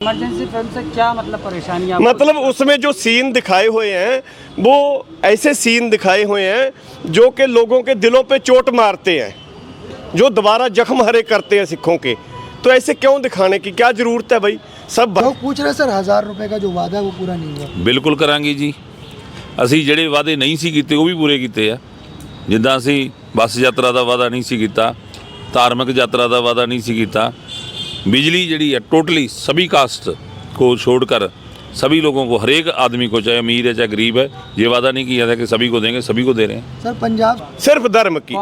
Emergency film से क्या मतलब परेशानी? मतलब उसमें जो सीन दिखाए हुए हैं वो ऐसे सीन दिखाए हुए हैं जो कि लोगों के दिलों पे चोट मारते हैं, जो दोबारा जख्म हरे करते हैं सिखों के। तो ऐसे क्यों दिखाने की क्या जरूरत है भाई? सब लोग पूछ रहे सर 1000 रुपए का जो वादा है वो पूरा नहीं हुआ। ਬਿਲਕੁਲ ਕਰਾਂਗੇ ਜੀ। ਅਸੀਂ ਜਿਹੜੇ ਵਾਅਦੇ ਨਹੀਂ ਸੀ ਕੀਤੇ ਉਹ ਵੀ ਪੂਰੇ ਕੀਤੇ ਆ। ਜਿੱਦਾਂ ਅਸੀਂ ਬੱਸ ਯਾਤਰਾ ਦਾ ਵਾਅਦਾ ਨਹੀਂ ਸੀ ਕੀਤਾ, ਧਾਰਮਿਕ ਯਾਤਰਾ ਦਾ ਵਾਅਦਾ नहीं ਸੀ ਕੀਤਾ, बिजली जड़ी है टोटली सभी कास्ट को छोड़कर सभी लोगों को, हर एक आदमी को, चाहे अमीर है चाहे गरीब है, ये वादा नहीं किया था कि सभी को देंगे, सभी को दे रहे हैं। सर पंजाब सिर्फ धर्म की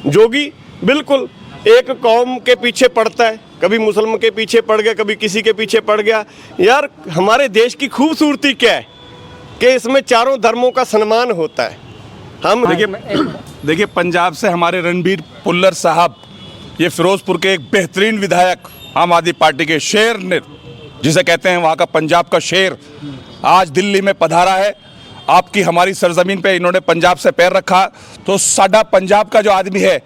जोगी बिल्कुल एक कौम के पीछे पड़ता है, कभी मुसलमान के पीछे पड़ गया, कभी किसी के पीछे पड़ गया। यार हमारे देश की खूबसूरती क्या है कि इसमें चारों धर्मों का सम्मान होता है। हम देखिए पंजाब से हमारे रणबीर पुल्लर साहब, ये फिरोजपुर के एक बेहतरीन विधायक, आम आदमी पार्टी के शेर ने, जिसे कहते हैं वहाँ का पंजाब का शेर, आज दिल्ली में पधारा है। आपकी हमारी सरजमीन पे इन्होंने पंजाब से पैर रखा। तो साडा पंजाब का जो आदमी है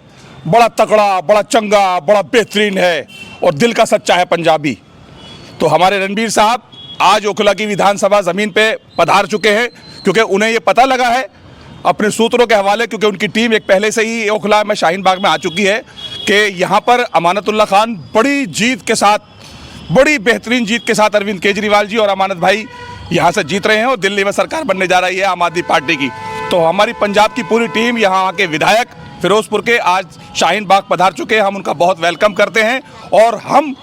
बड़ा तकड़ा, बड़ा चंगा, बड़ा बेहतरीन है और दिल का सच्चा है पंजाबी। तो हमारे रणबीर साहब आज ओखला की विधानसभा ज़मीन पे पधार चुके हैं, क्योंकि उन्हें ये पता लगा है अपने सूत्रों के हवाले, क्योंकि उनकी टीम एक पहले से ही ओखला में शाहीन बाग में आ चुकी है कि यहाँ पर अमानतुल्लाह खान बड़ी जीत के साथ, बड़ी बेहतरीन जीत के साथ अरविंद केजरीवाल जी और अमानत भाई यहाँ से जीत रहे हैं और दिल्ली में सरकार बनने जा रही है आम आदमी पार्टी की। तो हमारी पंजाब की पूरी टीम, यहाँ के विधायक फिरोजपुर के आज शाहीन बाग पधार चुके हैं। हम उनका बहुत वेलकम करते हैं और हम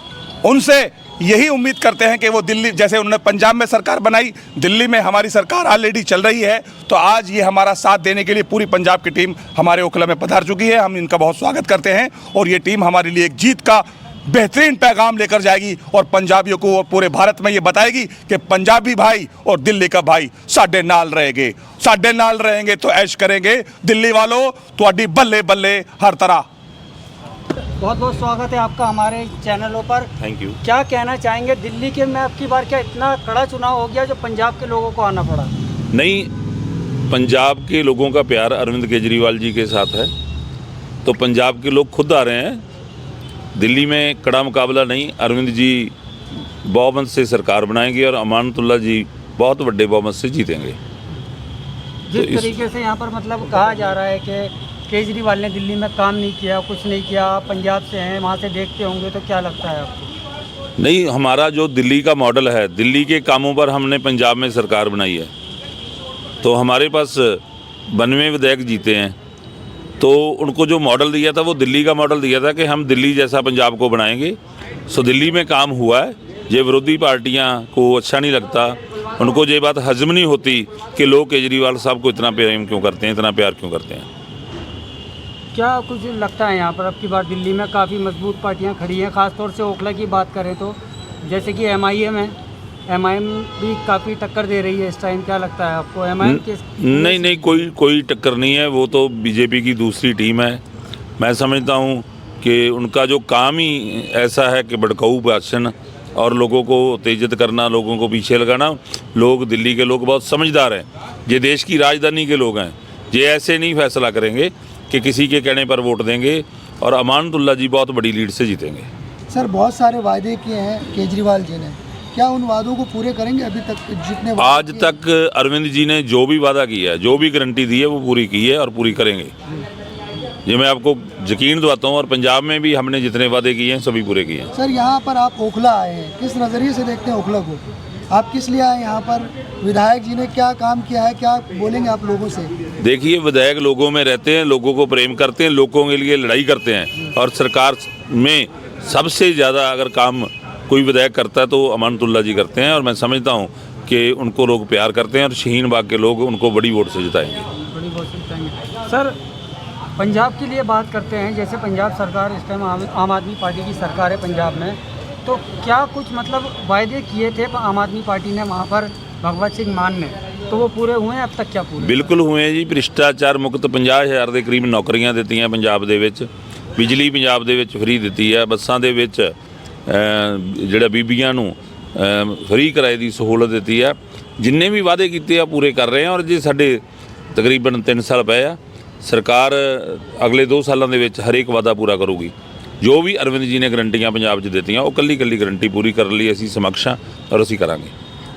उनसे यही उम्मीद करते हैं कि वो दिल्ली, जैसे उन्होंने पंजाब में सरकार बनाई, दिल्ली में हमारी सरकार ऑलरेडी चल रही है, तो आज ये हमारा साथ देने के लिए पूरी पंजाब की टीम हमारे ओखला में पधार चुकी है। हम इनका बहुत स्वागत करते हैं और ये टीम हमारे लिए एक जीत का बेहतरीन पैगाम लेकर जाएगी और पंजाबियों को और पूरे भारत में ये बताएगी कि पंजाबी भाई और दिल्ली का भाई साडे नाल रहेंगे, साडे नाल रहेंगे तो ऐश करेंगे। दिल्ली वालों तुहाडी बल्ले बल्ले हर तरह। बहुत बहुत स्वागत है आपका हमारे चैनलों पर। Thank you. क्या कहना चाहेंगे दिल्ली के में अब की बार क्या इतना कड़ा चुनाव हो गया जो पंजाब के लोगों को आना पड़ा? नहीं, पंजाब के लोगों का प्यार अरविंद केजरीवाल जी के साथ है, तो पंजाब के लोग खुद आ रहे हैं। दिल्ली में कड़ा मुकाबला नहीं, अरविंद जी बहुमत से सरकार बनाएंगे और अमानतुल्लाह जी बहुत बड़े बहुमत से जीतेंगे। जिस तरीके से यहाँ पर मतलब कहा जा रहा है कि केजरीवाल ने दिल्ली में काम नहीं किया, कुछ नहीं किया, आप पंजाब से हैं, वहाँ से देखते होंगे, तो क्या लगता है आपको? नहीं, हमारा जो दिल्ली का मॉडल है, दिल्ली के कामों पर हमने पंजाब में सरकार बनाई है, तो हमारे पास 92 विधायक जीते हैं, तो उनको जो मॉडल दिया था वो दिल्ली का मॉडल दिया था कि हम दिल्ली जैसा पंजाब को बनाएंगे। सो दिल्ली में काम हुआ है। ये विरोधी पार्टियां को अच्छा नहीं लगता, उनको ये बात हजम नहीं होती कि लोग केजरीवाल साहब को इतना प्रेम क्यों करते हैं, इतना प्यार क्यों करते हैं। क्या कुछ लगता है यहाँ पर अब की बार दिल्ली में काफ़ी मजबूत पार्टियाँ खड़ी हैं, ख़ासतौर से ओखला की बात करें तो जैसे कि MIM है, MIM भी काफ़ी टक्कर दे रही है इस टाइम। क्या लगता है आपको MIM के? नहीं, कोई टक्कर नहीं है, वो तो बीजेपी की दूसरी टीम है। मैं समझता हूँ कि उनका जो काम ही ऐसा है कि भड़काऊ भाषण और लोगों को उत्तेजित करना, लोगों को पीछे लगाना। लोग, दिल्ली के लोग बहुत समझदार हैं, ये देश की राजधानी के लोग हैं, ये ऐसे नहीं फैसला करेंगे कि किसी के कहने पर वोट देंगे और अमानतुल्लाह जी बहुत बड़ी लीड से जीतेंगे। सर बहुत सारे वादे किए हैं केजरीवाल जी ने, क्या उन वादों को पूरे करेंगे? अभी तक जितने आज तक अरविंद जी ने जो भी वादा किया है, जो भी गारंटी दी है, वो पूरी की है और पूरी करेंगे। ये मैं आपको यकीन दिलाता हूँ। और पंजाब में भी हमने जितने वादे किए हैं सभी पूरे किए हैं। सर यहाँ पर आप ओखला आए हैं, किस नज़रिए से देखते हैं ओखला को? आप किस लिए आए यहाँ पर? विधायक जी ने क्या काम किया है, क्या बोलेंगे आप लोगों से? देखिए, विधायक लोगों में रहते हैं, लोगों को प्रेम करते हैं, लोगों के लिए लड़ाई करते हैं, और सरकार में सबसे ज़्यादा अगर काम कोई विधायक करता है तो अमानतुल्लाह जी करते हैं। और मैं समझता हूँ कि उनको लोग प्यार करते हैं और शाहीन बाग के लोग उनको बड़ी वोट से जिताएंगे। बड़ी वोट से जिताएंगे। सर पंजाब के लिए बात करते हैं, जैसे पंजाब सरकार इस टाइम आम आदमी पार्टी की सरकार है पंजाब में, तो क्या कुछ मतलब वायदे किए थे आम आदमी पार्टी ने वहाँ पर भगवत सिंह मान ने, तो वो पूरे हुए हैं? अब तक क्या पूरे? बिल्कुल हुए हैं जी। भ्रिष्टाचार मुक्त 50,000 के करीब नौकरियां ਦਿੱਤੀਆਂ पंजाब ਦੇ ਵਿੱਚ, बिजली पंजाब ਦੇ ਵਿੱਚ फ्री ਦਿੱਤੀ है, ਬੱਸਾਂ ਦੇ ਵਿੱਚ ਜਿਹੜਾ ਬੀਬੀਆਂ ਨੂੰ फ्री किराए की सहूलत ਦਿੱਤੀ है। जिन्ने भी वादे किए आ पूरे कर रहे हैं और जे ਸਾਡੇ तकरीबन 3 साल पए आ, सरकार अगले 2 सालों के हरेक वादा पूरा करूगी। ਜੋ ਵੀ ਅਰਵਿੰਦ ਜੀ ਨੇ ਗਰੰਟੀਆਂ ਪੰਜਾਬ 'ਚ ਦਿੱਤੀਆਂ ਉਹ ਕੱਲੀ ਗਰੰਟੀ ਪੂਰੀ ਕਰਨ ਲਈ ਅਸੀਂ ਸਮਕਸ਼ ਹਾਂ ਔਰ ਅਸੀਂ ਕਰਾਂਗੇ।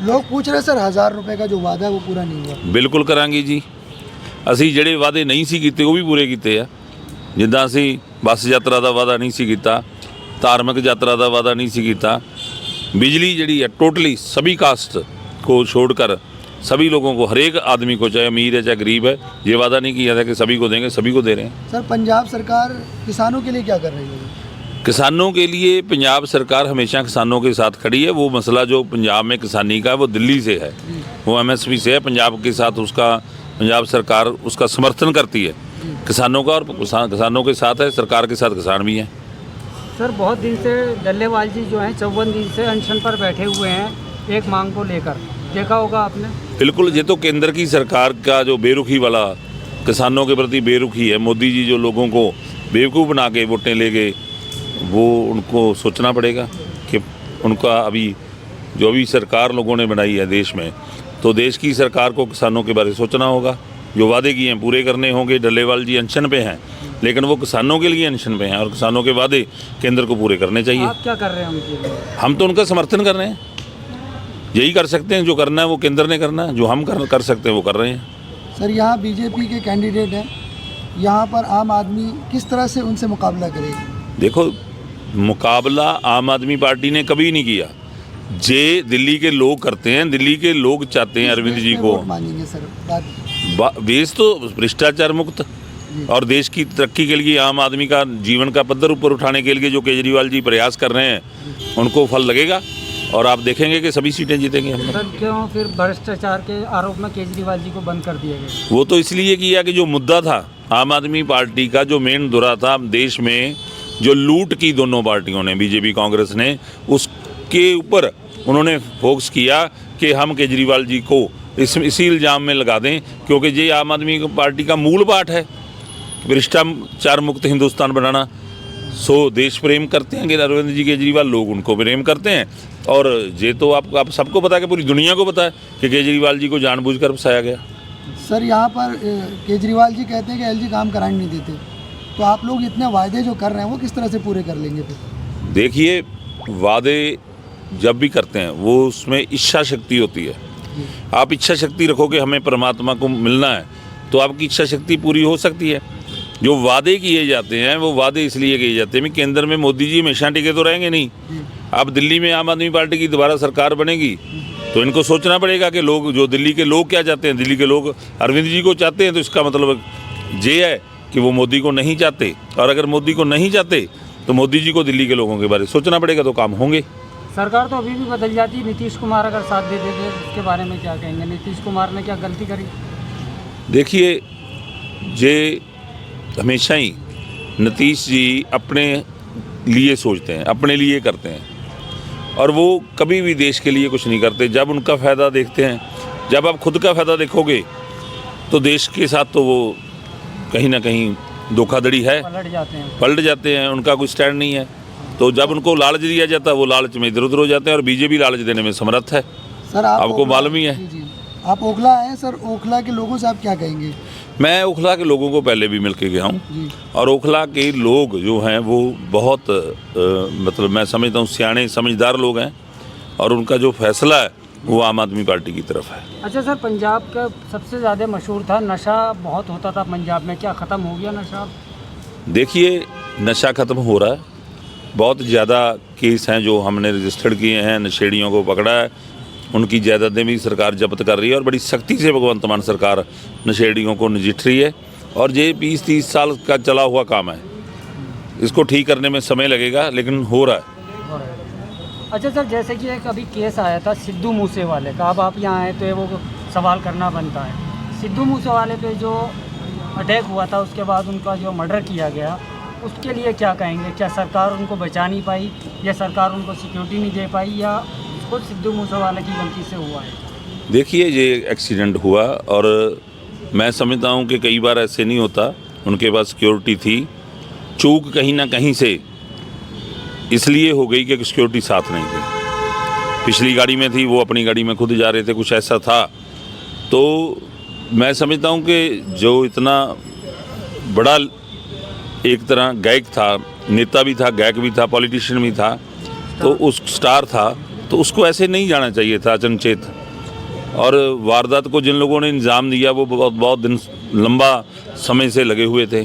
लोग पूछ रहे सर 1000 रुपए का जो वादा है वो पूरा नहीं हुआ। ਬਿਲਕੁਲ ਕਰਾਂਗੇ ਜੀ। ਅਸੀਂ ਜਿਹੜੇ ਵਾਅਦੇ ਨਹੀਂ ਸੀ ਕੀਤੇ ਉਹ ਵੀ ਪੂਰੇ ਕੀਤੇ ਆ। ਜਿੱਦਾਂ ਅਸੀਂ ਬੱਸ ਯਾਤਰਾ ਦਾ ਵਾਅਦਾ ਨਹੀਂ ਸੀ ਕੀਤਾ, ਧਾਰਮਿਕ ਯਾਤਰਾ ਦਾ ਵਾਅਦਾ नहीं ਸੀ ਕੀਤਾ, बिजली जड़ी है टोटली सभी कास्ट को छोड़कर सभी लोगों को, हर एक आदमी को, चाहे अमीर है चाहे गरीब है, ये वादा नहीं किया था कि सभी को देंगे, सभी को दे रहे हैं। सर पंजाब सरकार किसानों के लिए क्या कर रही है? किसानों के लिए पंजाब सरकार हमेशा किसानों के साथ खड़ी है। वो मसला जो पंजाब में किसानी का है वो दिल्ली से है, वो MSP से है। पंजाब के साथ उसका पंजाब सरकार उसका समर्थन करती है किसानों का, और किसानों के साथ है, सरकार के साथ किसान भी हैं। सर बहुत दिन से डल्लेवाल जी जो हैं 54 दिन से अनशन पर बैठे हुए हैं एक मांग को लेकर, देखा होगा आपने। बिल्कुल, ये तो केंद्र की सरकार का जो बेरुखी वाला किसानों के प्रति बेरुखी है। मोदी जी जो लोगों को बेवकूफ़ बना के वोटें ले गए, वो उनको सोचना पड़ेगा कि उनका अभी जो भी सरकार लोगों ने बनाई है देश में, तो देश की सरकार को किसानों के बारे में सोचना होगा। जो वादे किए हैं पूरे करने होंगे। डल्लेवाल जी अनशन पे हैं, लेकिन वो किसानों के लिए अनशन पे हैं और किसानों के वादे केंद्र को पूरे करने चाहिए। आप क्या कर रहे हैं उनके लिए? हम तो उनका समर्थन कर रहे हैं, यही कर सकते हैं। जो करना है वो केंद्र ने करना है, जो हम कर सकते हैं वो कर रहे हैं। सर यहाँ बीजेपी के कैंडिडेट हैं, यहाँ पर आम आदमी किस तरह से उनसे मुकाबला करेगी? देखो, मुकाबला आम आदमी पार्टी ने कभी नहीं किया। जे दिल्ली के लोग करते हैं, दिल्ली के लोग चाहते हैं अरविंद जी को। वोट मांगेंगे सर देश तो भ्रष्टाचार मुक्त और देश की तरक्की के लिए, आम आदमी का जीवन का पद्धर ऊपर उठाने के लिए जो केजरीवाल जी प्रयास कर रहे हैं, उनको फल लगेगा और आप देखेंगे कि सभी सीटें जीतेंगे हम लोग। सर क्यों फिर भ्रष्टाचार के आरोप में केजरीवाल जी को बंद कर दिया गया? वो तो इसलिए किया कि जो मुद्दा था आम आदमी पार्टी का, जो मेन धुरा था देश में, जो लूट की दोनों पार्टियों ने, बीजेपी कांग्रेस ने, उसके ऊपर उन्होंने फोकस किया कि हम केजरीवाल जी को इसी इल्ज़ाम में लगा दें, क्योंकि ये आम आदमी पार्टी का मूल पाठ है भ्रष्टाचार मुक्त हिंदुस्तान बनाना। सो देश प्रेम करते हैं कि अरविंद जी केजरीवाल, लोग उनको प्रेम करते हैं। और ये तो आप सबको पता है कि पूरी दुनिया को पता है कि केजरीवाल जी को जानबूझकर फंसाया गया। सर यहाँ पर केजरीवाल जी कहते हैं कि LG काम कराने नहीं देते, तो आप लोग इतने वायदे जो कर रहे हैं वो किस तरह से पूरे कर लेंगे फिर? देखिए, वादे जब भी करते हैं वो उसमें इच्छा शक्ति होती है। आप इच्छा शक्ति रखोगे हमें परमात्मा को मिलना है, तो आपकी इच्छा शक्ति पूरी हो सकती है। जो वादे किए जाते हैं वो वादे इसलिए किए जाते हैं कि केंद्र में मोदी जी हमेशा टिके तो रहेंगे नहीं। अब दिल्ली में आम आदमी पार्टी की दोबारा सरकार बनेगी, तो इनको सोचना पड़ेगा कि लोग, जो दिल्ली के लोग क्या चाहते हैं। दिल्ली के लोग अरविंद जी को चाहते हैं, तो इसका मतलब ये है कि वो मोदी को नहीं चाहते, और अगर मोदी को नहीं चाहते तो मोदी जी को दिल्ली के लोगों के बारे में सोचना पड़ेगा, तो काम होंगे। सरकार तो अभी भी बदल जाती है, नीतीश कुमार अगर साथ दे देते उसके बारे में क्या कहेंगे? नीतीश कुमार ने क्या गलती करी? देखिए, ये हमेशा ही नीतीश जी अपने लिए सोचते हैं, अपने लिए करते हैं, और वो कभी भी देश के लिए कुछ नहीं करते। जब उनका फ़ायदा देखते हैं, जब आप खुद का फ़ायदा देखोगे तो देश के साथ तो वो कहीं ना कहीं धोखाधड़ी है, पलट जाते हैं। उनका कोई स्टैंड नहीं है। तो जब उनको लालच दिया जाता है वो लालच में इधर उधर हो जाते हैं, और बीजेपी लालच देने में समर्थ है। सर आपको मालूम ही है। जी जी, आप ओखला आए हैं सर, ओखला के लोगों से आप क्या कहेंगे? मैं ओखला के लोगों को पहले भी मिल के गया हूँ, और ओखला के लोग जो हैं वो बहुत मतलब मैं समझता हूँ सियाने समझदार लोग हैं, और उनका जो फैसला है वो आम आदमी पार्टी की तरफ है। अच्छा सर, पंजाब का सबसे ज़्यादा मशहूर था, नशा बहुत होता था पंजाब में, क्या ख़त्म हो गया नशा? देखिए, नशा ख़त्म हो रहा है। बहुत ज़्यादा केस हैं जो हमने रजिस्टर्ड किए हैं, नशेड़ियों को पकड़ा है, उनकी जायदादें भी सरकार जब्त कर रही है, और बड़ी सख्ती से भगवंत मान सरकार नशेड़ियों को नजिठ रही है। और ये 20-30 साल का चला हुआ काम है, इसको ठीक करने में समय लगेगा, लेकिन हो रहा है। अच्छा सर, जैसे कि एक अभी केस आया था सिद्धू मूसेवाले का, अब आप यहाँ आए तो वो सवाल करना बनता है। सिद्धू मूसेवाले पे जो अटैक हुआ था, उसके बाद उनका जो मर्डर किया गया, उसके लिए क्या कहेंगे? क्या सरकार उनको बचा नहीं पाई, या सरकार उनको सिक्योरिटी नहीं दे पाई, या खुद सिद्धू मूसेवाले की गलती से हुआ है? देखिए, ये एक्सीडेंट हुआ, और मैं समझता हूँ कि कई बार ऐसे नहीं होता। उनके पास सिक्योरिटी थी, चूक कहीं ना कहीं से इसलिए हो गई कि सिक्योरिटी साथ नहीं थी। पिछली गाड़ी में थी, वो अपनी गाड़ी में खुद जा रहे थे, कुछ ऐसा था। तो मैं समझता हूँ कि जो इतना बड़ा एक तरह गायक था नेता भी था, गायक भी था, पॉलिटिशियन भी था, तो उस स्टार था, तो उसको ऐसे नहीं जाना चाहिए था अचनचेत। और वारदात को जिन लोगों ने इंजाम दिया वो बहुत दिन लंबा समय से लगे हुए थे।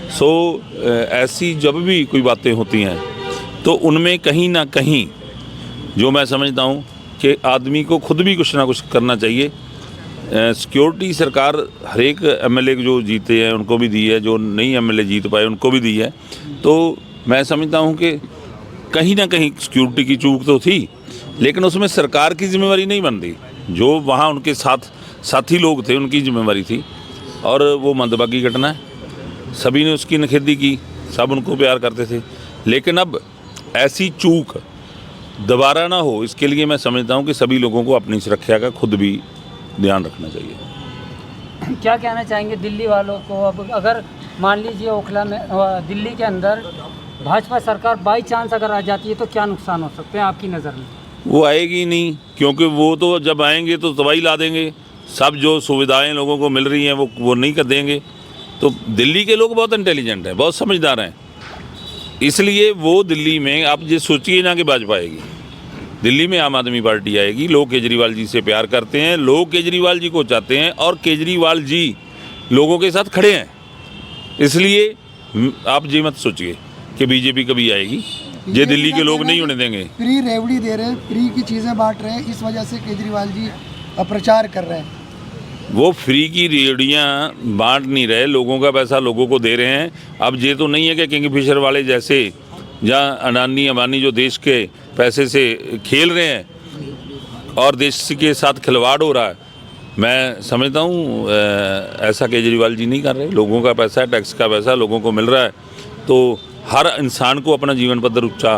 सो ऐसी जब भी कोई बातें होती हैं तो उनमें कहीं ना कहीं जो मैं समझता हूँ कि आदमी को खुद भी कुछ ना कुछ करना चाहिए। सिक्योरिटी सरकार हर एक एमएलए जो जीते हैं उनको भी दी है, जो नहीं एमएलए जीत पाए उनको भी दी है। तो मैं समझता हूँ कि कहीं ना कहीं सिक्योरिटी की चूक तो थी, लेकिन उसमें सरकार की जिम्मेवारी नहीं बनती। जो वहाँ उनके साथी लोग थे उनकी जिम्मेवारी थी, और वो मंदभागी घटना है। सभी ने उसकी निखेधी की, सब उनको प्यार करते थे, लेकिन अब ऐसी चूक दोबारा ना हो, इसके लिए मैं समझता हूँ कि सभी लोगों को अपनी सुरक्षा का खुद भी ध्यान रखना चाहिए। क्या कहना चाहेंगे दिल्ली वालों को? अब अगर मान लीजिए ओखला में दिल्ली के अंदर भाजपा सरकार बाई चांस अगर आ जाती है तो क्या नुकसान हो सकते हैं आपकी नज़र में? वो आएगी नहीं, क्योंकि वो तो जब आएंगे तो तबाही ला देंगे। सब जो सुविधाएं लोगों को मिल रही हैं वो नहीं कर देंगे। तो दिल्ली के लोग बहुत इंटेलिजेंट हैं, बहुत समझदार हैं, इसलिए वो दिल्ली में आप ये सोचिए ना कि भाजपा आएगी। दिल्ली में आम आदमी पार्टी आएगी। लोग केजरीवाल जी से प्यार करते हैं, लोग केजरीवाल जी को चाहते हैं, और केजरीवाल जी लोगों के साथ खड़े हैं। इसलिए आप ये मत सोचिए कि बीजेपी कभी आएगी, ये दिल्ली के लोग नहीं होने देंगे। फ्री रेवड़ी दे रहे हैं, फ्री की चीज़ें बांट रहे हैं, इस वजह से केजरीवाल जी प्रचार कर रहे हैं। वो फ्री की रेवड़ियाँ बांट नहीं रहे, लोगों का पैसा लोगों को दे रहे हैं। अब ये तो नहीं है कि किंगफिशर वाले जैसे जहाँ अडानी अंबानी जो देश के पैसे से खेल रहे हैं और देश के साथ खिलवाड़ हो रहा है। मैं समझता हूँ ऐसा केजरीवाल जी नहीं कर रहे। लोगों का पैसा है, टैक्स का पैसा लोगों को मिल रहा है, तो हर इंसान को अपना जीवन पद्धर ऊंचा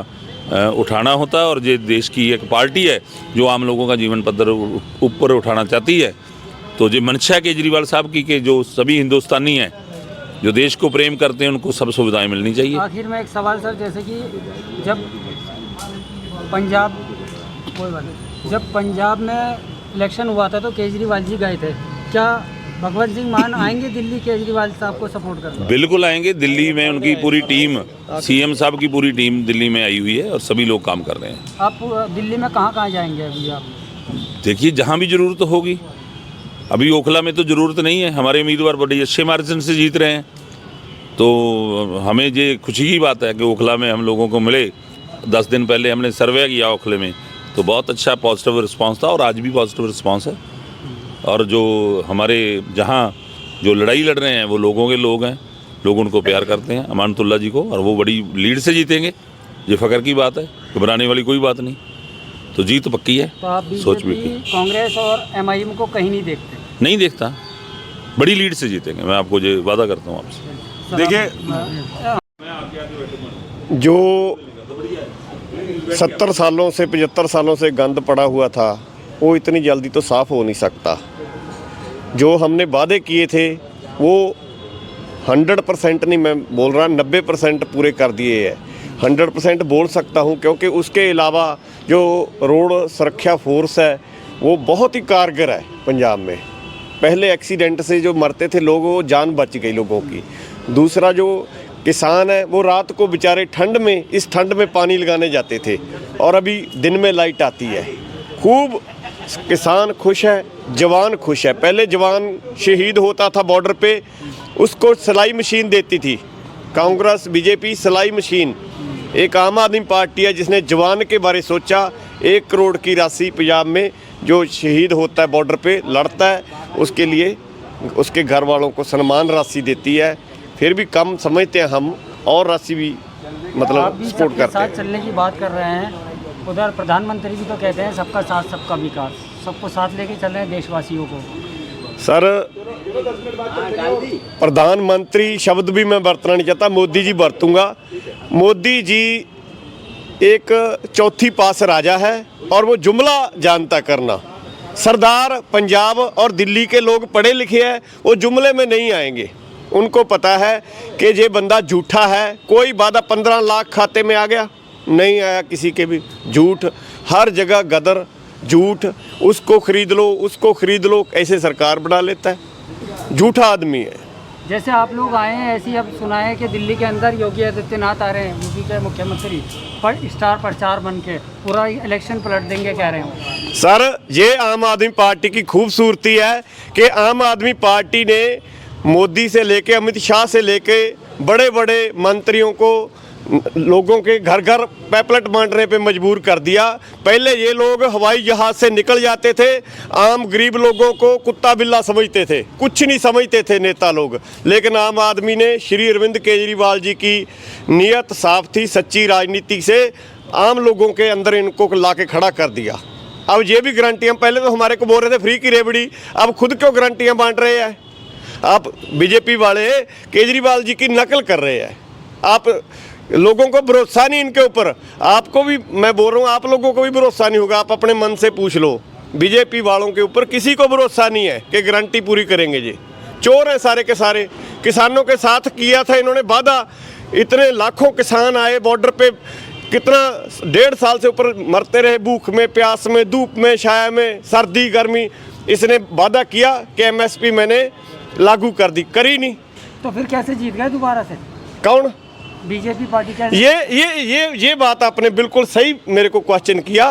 उठाना होता है। और ये देश की एक पार्टी है जो आम लोगों का जीवन पद्धर ऊपर उठाना चाहती है। तो ये मंशा है केजरीवाल साहब की कि जो सभी हिंदुस्तानी हैं, जो देश को प्रेम करते हैं, उनको सब सुविधाएं मिलनी चाहिए। आखिर में एक सवाल सर, जैसे कि जब पंजाब में इलेक्शन हुआ था तो केजरीवाल जी गए थे, क्या भगवंत सिंह मान आएंगे दिल्ली केजरीवाल साहब को सपोर्ट करने? बिल्कुल आएंगे। दिल्ली में उनकी पूरी टीम, सीएम साहब की पूरी टीम दिल्ली में आई हुई है और सभी लोग काम कर रहे हैं। आप दिल्ली में कहाँ जाएंगे अभी आप? देखिए, जहाँ भी ज़रूरत होगी। अभी ओखला में तो ज़रूरत नहीं है, हमारे उम्मीदवार बड़े अच्छे मार्जिन से जीत रहे हैं, तो हमें ये खुशी की बात है कि ओखला में हम लोगों को मिले। 10 दिन पहले हमने सर्वे किया ओखले में, तो बहुत अच्छा पॉजिटिव रिस्पांस था, और आज भी पॉजिटिव रिस्पांस है। और जो हमारे जहाँ जो लड़ाई लड़ रहे हैं वो लोगों के लोग हैं, लोग उनको प्यार करते हैं, अमानतुल्ला जी को, और वो बड़ी लीड से जीतेंगे। ये फ़ख्र की बात है, घबराने वाली कोई बात नहीं, तो जीत पक्की है। तो आप सोच भी कांग्रेस और एमआईएम को कहीं नहीं देखते? नहीं देखता, बड़ी लीड से जीतेंगे, मैं आपको ये वादा करता हूँ आपसे। देखिए, जो 70 सालों से 75 सालों से गंद पड़ा हुआ था वो इतनी जल्दी तो साफ़ हो नहीं सकता। जो हमने वादे किए थे वो 100% नहीं, मैं बोल रहा 90% पूरे कर दिए हैं। 100% बोल सकता हूँ, क्योंकि उसके अलावा जो रोड सुरक्षा फोर्स है वो बहुत ही कारगर है पंजाब में। पहले एक्सीडेंट से जो मरते थे लोग, वो जान बच गई लोगों की। दूसरा, जो किसान है वो रात को बेचारे ठंड में, इस ठंड में पानी लगाने जाते थे, और अभी दिन में लाइट आती है। खूब किसान खुश है, जवान खुश है। पहले जवान शहीद होता था बॉर्डर पे, उसको सिलाई मशीन देती थी कांग्रेस बीजेपी। सिलाई मशीन एक आम आदमी पार्टी है जिसने जवान के बारे सोचा। 1 करोड़ की राशि पंजाब में जो शहीद होता है बॉर्डर पे लड़ता है, उसके लिए उसके घर वालों को सम्मान राशि देती है। फिर भी कम समझते हैं हम, और राशि भी मतलब सपोर्ट करते हैं। साथ चलने की बात कर रहे हैं, उधर प्रधानमंत्री भी तो कहते हैं सबका साथ सबका विकास, सबको साथ लेके चल रहे हैं देशवासियों को। सर, प्रधानमंत्री शब्द भी मैं बरतना नहीं चाहता, मोदी जी बरतूंगा। मोदी जी एक चौथी पास राजा है और वो जुमला जानता करना। सरदार पंजाब और दिल्ली के लोग पढ़े लिखे हैं, वो जुमले में नहीं आएंगे। उनको पता है कि ये बंदा झूठा है। कोई वादा 15 लाख खाते में आ गया, नहीं आया किसी के भी। झूठ हर जगह, गदर, झूठ। उसको खरीद लो, उसको खरीद लो, ऐसे सरकार बना लेता है। झूठा आदमी है। जैसे आप लोग आए हैं, ऐसे ही अब सुना है कि दिल्ली के अंदर योगी आदित्यनाथ आ रहे हैं, यूपी के मुख्यमंत्री, पर स्टार प्रचार बन के पूरा इलेक्शन पलट देंगे कह रहे हैं। सर ये आम आदमी पार्टी की खूबसूरती है कि आम आदमी पार्टी ने मोदी से लेके अमित शाह से लेके बड़े बड़े मंत्रियों को लोगों के घर घर पैपलेट बांटने पे मजबूर कर दिया। पहले ये लोग हवाई जहाज से निकल जाते थे, आम गरीब लोगों को कुत्ता बिल्ला समझते थे, कुछ नहीं समझते थे नेता लोग। लेकिन आम आदमी ने श्री अरविंद केजरीवाल जी की नीयत साफ थी, सच्ची राजनीति से आम लोगों के अंदर इनको ला के खड़ा कर दिया। अब ये भी गारंटियाँ, पहले तो हमारे को बोल रहे थे फ्री की रेवड़ी, अब खुद क्यों गारंटियाँ बांट रहे हैं? आप बीजेपी वाले केजरीवाल जी की नकल कर रहे हैं। आप लोगों को भरोसा नहीं इनके ऊपर, आपको भी मैं बोल रहा हूँ, आप लोगों को भी भरोसा नहीं होगा। आप अपने मन से पूछ लो, बीजेपी वालों के ऊपर किसी को भरोसा नहीं है कि गारंटी पूरी करेंगे। जी चोर हैं सारे के सारे। किसानों के साथ किया था इन्होंने वादा, इतने लाखों किसान आए बॉर्डर पे, कितना 1.5 साल से ऊपर मरते रहे भूख में, प्यास में, धूप में, छाया में, सर्दी गर्मी। इसने वादा किया कि MSP मैंने लागू कर दी, करी नहीं। तो फिर कैसे जीत गए दोबारा से कौन? BJP party? कैसे? ये बात आपने बिल्कुल सही मेरे को क्वेश्चन किया।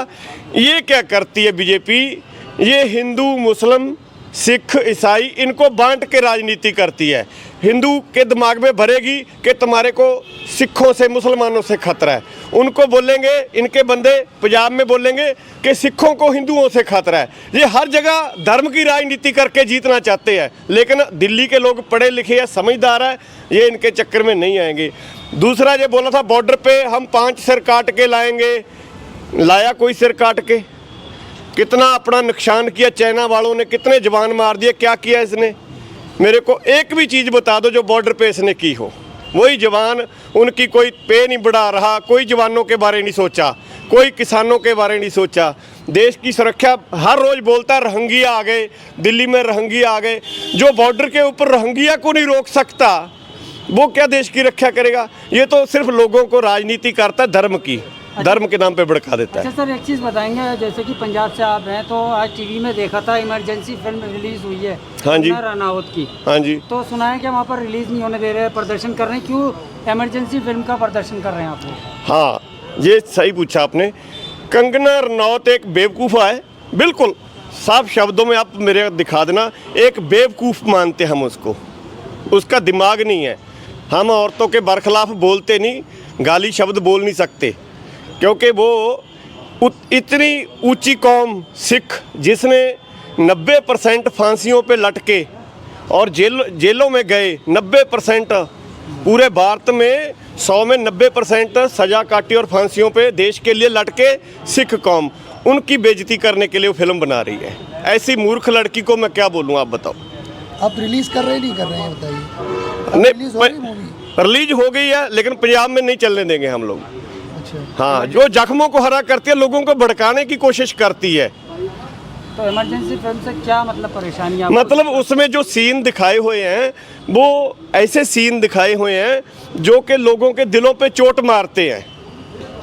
ये क्या करती है बीजेपी? ये हिंदू मुस्लिम सिख ईसाई इनको बांट के राजनीति करती है। हिंदू के दिमाग में भरेगी कि तुम्हारे को सिखों से मुसलमानों से खतरा है, उनको बोलेंगे, इनके बंदे पंजाब में बोलेंगे कि सिखों को हिंदुओं से खतरा है। ये हर जगह धर्म की राजनीति करके जीतना चाहते हैं। लेकिन दिल्ली के लोग पढ़े लिखे हैं, समझदार है, ये इनके चक्कर में नहीं आएंगे। दूसरा ये बोला था बॉर्डर पे हम 5 सिर काट के लाएंगे, लाया कोई सिर काट के? कितना अपना नुकसान किया, चाइना वालों ने कितने जवान मार दिए, क्या किया इसने? मेरे को एक भी चीज़ बता दो जो बॉर्डर पे इसने की हो। वही जवान, उनकी कोई पे नहीं बढ़ा रहा, कोई जवानों के बारे नहीं सोचा, कोई किसानों के बारे नहीं सोचा। देश की सुरक्षा हर रोज़ बोलता है रोहिंग्या आ गए, दिल्ली में रोहिंग्या आ गए। जो बॉर्डर के ऊपर रोहिंग्या को नहीं रोक सकता वो क्या देश की रक्षा करेगा? ये तो सिर्फ लोगों को राजनीति करता है, धर्म की, धर्म के नाम पे भड़का देता है। अच्छा सर, एक चीज़ बताएंगे, जैसे कि पंजाब से आप हैं, तो आज टीवी में देखा था इमरजेंसी फिल्म रिलीज हुई है हाँ जी, कंगना रनावत की। हाँ जी। तो सुना है कि वहाँ पर रिलीज नहीं होने दे रहे हैं, प्रदर्शन कर रहे हैं। क्यों इमरजेंसी फिल्म का प्रदर्शन कर रहे हैं आप लोग? हाँ, ये सही पूछा आपने। कंगना रनौत एक बेवकूफ़ है, बिल्कुल साफ शब्दों में आप मेरे दिखा देना। एक बेवकूफ़ मानते हम उसको, उसका दिमाग नहीं है। हम औरतों के बरखिलाफ बोलते नहीं, गाली शब्द बोल नहीं सकते, क्योंकि वो इतनी ऊंची कौम सिख जिसने 90% फांसियों पे लटके और जेलों में गए, 90% पूरे भारत में 100 में 90% सज़ा काटी और फांसियों पे देश के लिए लटके सिख कौम, उनकी बेइज्जती करने के लिए वो फिल्म बना रही है। ऐसी मूर्ख लड़की को मैं क्या बोलूँ, आप बताओ। आप रिलीज कर रहे हैं नहीं कर रहे हैं बताइए? रिलीज हो नहीं, गई मूवी? रिलीज हो गई है, लेकिन पंजाब में नहीं चलने देंगे हम लोग। अच्छा, हाँ, जो जख्मों को हरा करती है, लोगों को भड़काने की कोशिश करती है। तो इमरजेंसी फिल्म से क्या मतलब परेशानी? मतलब उसमें जो सीन दिखाए हुए हैं वो ऐसे सीन दिखाए हुए हैं जो कि लोगों के दिलों पे चोट मारते हैं,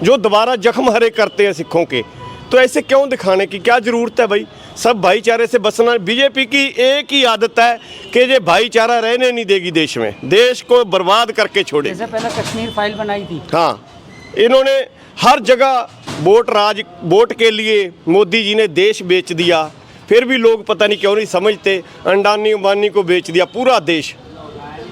जो दोबारा जख्म हरे करते हैं सिखों के। तो ऐसे क्यों दिखाने की क्या ज़रूरत है भाई? सब भाईचारे से बसना। बीजेपी की एक ही आदत है कि ये भाईचारा रहने नहीं देगी देश में, देश को बर्बाद करके छोड़े। जैसे पहले कश्मीर फाइल बनाई थी। हाँ, इन्होंने हर जगह वोट के लिए मोदी जी ने देश बेच दिया। फिर भी लोग पता नहीं क्यों नहीं समझते, अंडानी अंबानी को बेच दिया पूरा देश।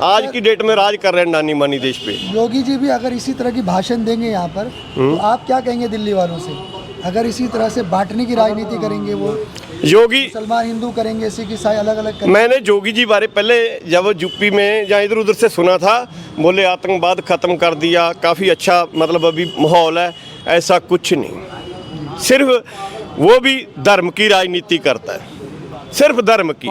आज की डेट में राज कर रहे हैं अंडानी अंबानी देश पे। योगी जी भी अगर इसी तरह की भाषण देंगे यहाँ पर, तो आप क्या कहेंगे दिल्ली वालों से? अगर इसी तरह से बांटने की राजनीति करेंगे, वो योगी मुसलमान हिंदू करेंगे, सिख ईसाई अलग अलग करेंगे। मैंने योगी जी बारे पहले जब यूपी में या इधर उधर से सुना था, बोले आतंकवाद ख़त्म कर दिया, काफ़ी अच्छा मतलब अभी माहौल है। ऐसा कुछ नहीं, सिर्फ वो भी धर्म की राजनीति करता है, सिर्फ धर्म की।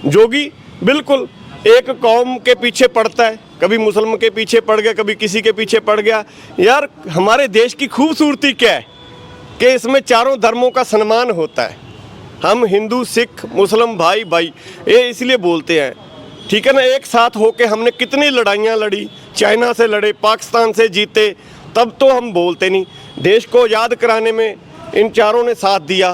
योगी बिल्कुल एक कौम के पीछे पड़ता है, कभी मुसलमान के पीछे पड़ गया, कभी किसी के पीछे पड़ गया। यार हमारे देश की खूबसूरती क्या है कि इसमें चारों धर्मों का सम्मान होता है। हम हिंदू सिख मुस्लिम भाई भाई ये इसलिए बोलते हैं, ठीक है ना। एक साथ होके हमने कितनी लड़ाइयाँ लड़ी, चाइना से लड़े, पाकिस्तान से जीते, तब तो हम बोलते नहीं। देश को आज़ाद कराने में इन चारों ने साथ दिया,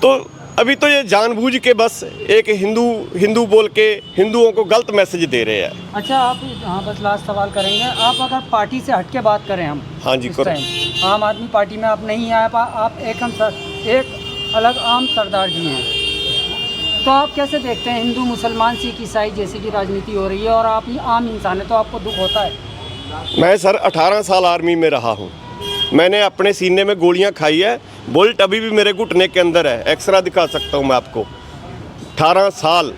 तो अभी तो ये जानबूझ के बस एक हिंदू बोल के हिंदुओं को गलत मैसेज दे रहे हैं। अच्छा आप, हाँ बस लास्ट सवाल करेंगे, आप अगर पार्टी से हट के बात करें हम, हाँ जी, इस करो। टाइम आम आदमी पार्टी में आप नहीं आए, आप एक अलग आम सरदार जी हैं, तो आप कैसे देखते हैं हिंदू मुसलमान सिख ईसाई जैसी की राजनीति हो रही है और आप ही आम इंसान है, तो आपको दुख होता है? मैं सर 18 साल आर्मी में रहा हूँ, मैंने अपने सीने में गोलियां खाई है, बुलेट अभी भी मेरे घुटने के अंदर है, एक्सरा दिखा सकता हूँ मैं आपको। 18 साल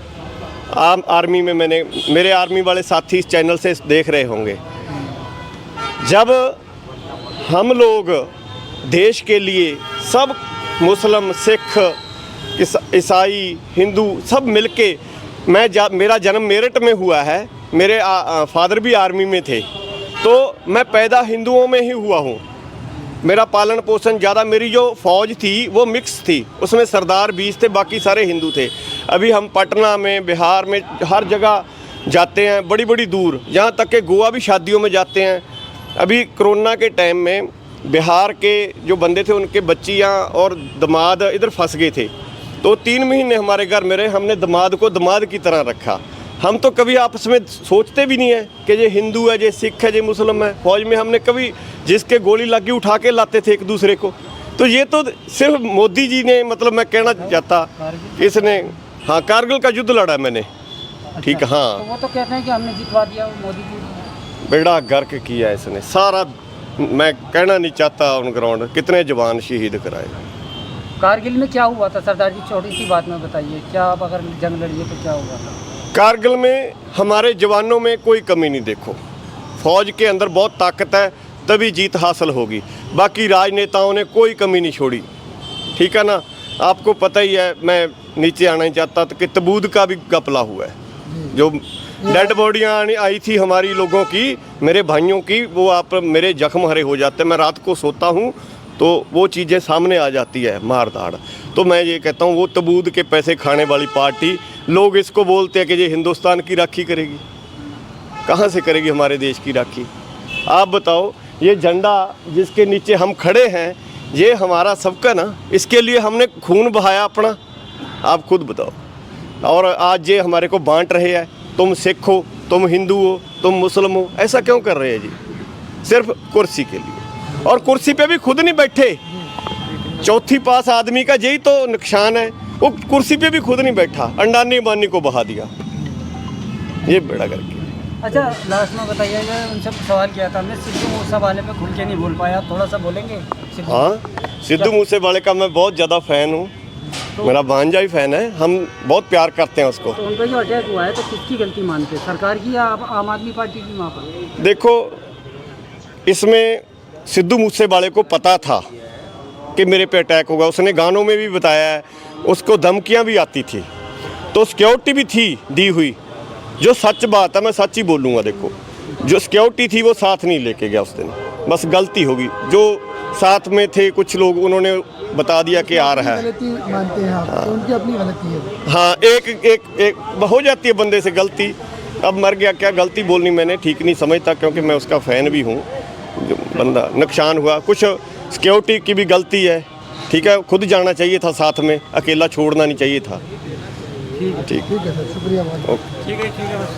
आर्मी में मैंने, मेरे आर्मी वाले साथी इस चैनल से देख रहे होंगे। जब हम लोग देश के लिए सब मुस्लिम सिख ईसाई हिंदू सब मिलके, मेरा जन्म मेरठ में हुआ है, मेरे फादर भी आर्मी में थे, तो मैं पैदा हिंदुओं में ही हुआ हूँ। मेरा पालन पोषण ज़्यादा, मेरी जो फ़ौज थी वो मिक्स थी, उसमें सरदार 20 थे, बाकी सारे हिंदू थे। अभी हम पटना में, बिहार में, हर जगह जाते हैं, बड़ी बड़ी दूर, यहाँ तक कि गोवा भी शादियों में जाते हैं। अभी कोरोना के टाइम में बिहार के जो बंदे थे उनके बच्चियाँ और दामाद इधर फंस गए थे, तो 3 महीने हमारे घर में रहे, हमने दामाद को दामाद की तरह रखा। हम तो कभी आपस में सोचते भी नहीं है कि ये हिंदू है, ये सिख है, ये मुस्लिम है। फौज में हमने कभी जिसके गोली लगी उठा के लाते थे एक दूसरे को। तो ये तो सिर्फ मोदी जी ने, मतलब मैं कहना चाहता, इसने, हाँ कारगिल का युद्ध लड़ा मैंने, ठीक है, हाँ। तो वो तो कहते हैं कि हमने जितवा दिया, वो मोदी जी बेड़ा गर्क किया इसने सारा। मैं कहना नहीं चाहता उन ग्राउंड कितने जवान शहीद कराए। कारगिल में क्या हुआ था सरदार जी, छोटी सी बात में बताइए, क्या आप अगर जंग लड़िए तो क्या हुआ था? कारगिल में हमारे जवानों में कोई कमी नहीं, देखो फौज के अंदर बहुत ताकत है, तभी जीत हासिल होगी। बाकी राजनेताओं ने कोई कमी नहीं छोड़ी, ठीक है ना। आपको पता ही है, मैं नीचे आना ही चाहता तो कि तबूद का भी घपला हुआ है, जो डेड बॉडियाँ आई थी हमारी लोगों की, मेरे भाइयों की, वो आप मेरे जख्म हरे हो जाते हैं। मैं रात को सोता हूँ तो वो चीज़ें सामने आ जाती है, मार धाड़। तो मैं ये कहता हूँ वो तबूद के पैसे खाने वाली पार्टी, लोग इसको बोलते हैं कि ये हिंदुस्तान की राखी करेगी, कहाँ से करेगी हमारे देश की राखी? आप बताओ, ये झंडा जिसके नीचे हम खड़े हैं ये हमारा सबका ना, इसके लिए हमने खून बहाया अपना, आप खुद बताओ। और आज ये हमारे को बांट रहे हैं, तुम सिख हो, तुम हिंदू हो, तुम मुस्लिम हो, ऐसा क्यों कर रहे हैं जी? सिर्फ कुर्सी के लिए, और कुर्सी पे भी खुद नहीं बैठे। चौथी पास आदमी का यही तो नुकसान है, वो कुर्सी पे भी खुद नहीं बैठा, अंडानी अंबानी को बहा दिया, ये बेड़ा करके। अच्छा लास्ट में बताइएगा, उनसे सवाल किया था हमने, सिद्धू मूसे वाले पे खुल के नहीं बोल पाया, थोड़ा सा बोलेंगे? हाँ, सिद्धू मूसे वाले का मैं बहुत ज़्यादा फ़ैन हूँ, मेरा भांजा ही फ़ैन है, हम बहुत प्यार करते हैं उसको। तो उन पर जो अटैक हुआ है तो किसकी गलती मानते हैं, सरकार की या आम आदमी पार्टी की? वहाँ पर देखो, इसमें सिद्धू मूसे वाले को पता था कि मेरे पे अटैक होगा, उसने गानों में भी बताया है, उसको धमकियाँ भी आती थी, तो सिक्योरिटी भी थी दी हुई। जो सच बात है मैं सच ही बोलूँगा, देखो जो सिक्योरिटी थी वो साथ नहीं लेके गया उस दिन, बस गलती होगी। जो साथ में थे कुछ लोग, उन्होंने बता दिया कि आ रहा है। गलती मानते हैं आप, तो उनकी अपनी गलती है। हाँ, एक हो जाती है बंदे से गलती, अब मर गया, क्या गलती बोलनी मैंने ठीक नहीं समझता, क्योंकि मैं उसका फ़ैन भी हूँ। जो बंदा नुकसान हुआ, कुछ सिक्योरिटी की भी गलती है, ठीक है, खुद जाना चाहिए था साथ में, अकेला छोड़ना नहीं चाहिए था। ठीक ठीक है सर, शुक्रिया बहुत। ओके। ठीक है बस।